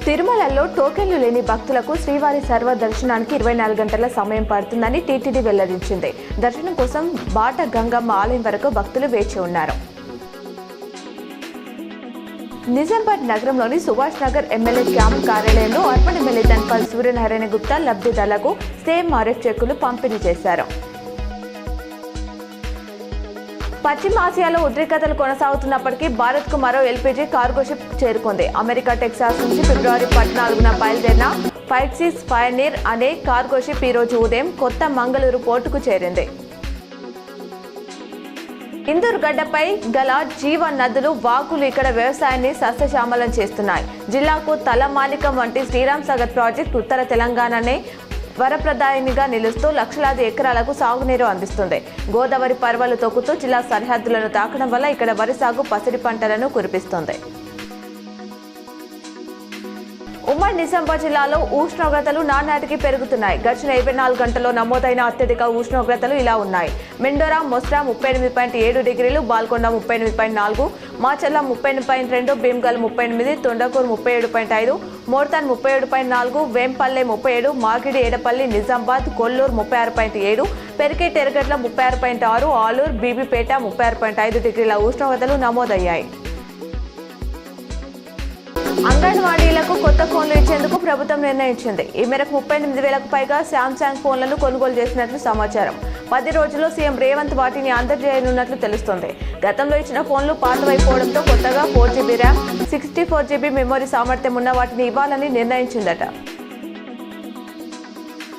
తిరుమలలో టోకెన్లు లేని భక్తులకు శ్రీవారి సర్వ దర్శనానికి 24 గంటల సమయం పడుతుందని టీటీడీ వెల్లడించింది. దర్శనం కోసం బాట గంగమ్మ ఆలయం వరకు భక్తులు వేచి ఉన్నారు. నిజామాబాద్ నగరంలోని సుభాష్ నగర్ ఎమ్మెల్యే క్యాంప్ కార్యాలయంలో అర్బన్ ఎమ్మెల్యే ధన్పాల్ సూర్యనారాయణ గుప్తా లబ్ధిదారులకు CMRF చెక్కులు పంపిణీ చేశారు. పశ్చిమ ఆసియాలో ఉద్రిక్తతలు కొనసాగుతున్నప్పటికీ భారత్కు మరో LPG కార్గో షిప్ చేరుకుంది. అమెరికా టెక్సాస్ నుంచి ఫిబ్రవరి 14న బయలుదేరిన ఫైట్సిస్ పయనీర్ అనే కార్గో షిప్ ఈ రోజు ఉదయం కొత్త మంగళూరు పోర్టుకు చేరింది. ఇందూరు గడ్డపై గల జీవ నదులు వాగులు ఇక్కడ వ్యవసాయాన్ని సస్యశ్యామలం చేస్తున్నాయి. జిల్లాకు తలమానికం వంటి శ్రీరామ్ సాగర్ ప్రాజెక్టు ఉత్తర తెలంగాణనే వరప్రదాయినిగా నిలుస్తూ లక్షలాది ఎకరాలకు సాగునీరు అందిస్తుంది. గోదావరి పర్వాలు తొక్కుతూ జిల్లా సరిహద్దులను తాకడం వల్ల ఇక్కడ వరి సాగు పసిడి పంటలను కురిపిస్తుంది. ఉమ్మడి నిజామాబాద్ జిల్లాలో ఉష్ణోగ్రతలు నానాటికి పెరుగుతున్నాయి. గడిచిన 24 గంటల్లో నమోదైన అత్యధిక ఉష్ణోగ్రతలు ఇలా ఉన్నాయి. మెండోరా మొస్రా 38.7 డిగ్రీలు, బాల్కొండ 38.4, మాచర్ల 30.2, భీమ్గల్ 38, తొండకూరు 37.5, మోర్తాన్ 37.4, వేంపల్లె 37, మాగిడి ఏడపల్లి, నిజామాబాద్, కొల్లూరు 36.7, పెరికేట్ ఎరగట్ల 36.6, ఆలూరు, బీబీపేట 36.5 డిగ్రీల ఉష్ణోగ్రతలు నమోదయ్యాయి. అంగన్వాడీలకు కొత్త ఫోన్లు ఇచ్చేందుకు ప్రభుత్వం నిర్ణయించింది. ఈ మేరకు 38,000కు పైగా శాంసంగ్ ఫోన్లను కొనుగోలు చేసినట్లు సమాచారం. 10 రోజుల్లో సీఎం రేవంత్ వాటిని అందజేయనున్నట్లు తెలుస్తోంది. గతంలో ఇచ్చిన ఫోన్లు పాతవైపోవడంతో కొత్తగా 4GB ర్యామ్, 64GB మెమరీ సామర్థ్యం ఉన్న వాటిని ఇవ్వాలని నిర్ణయించిందట.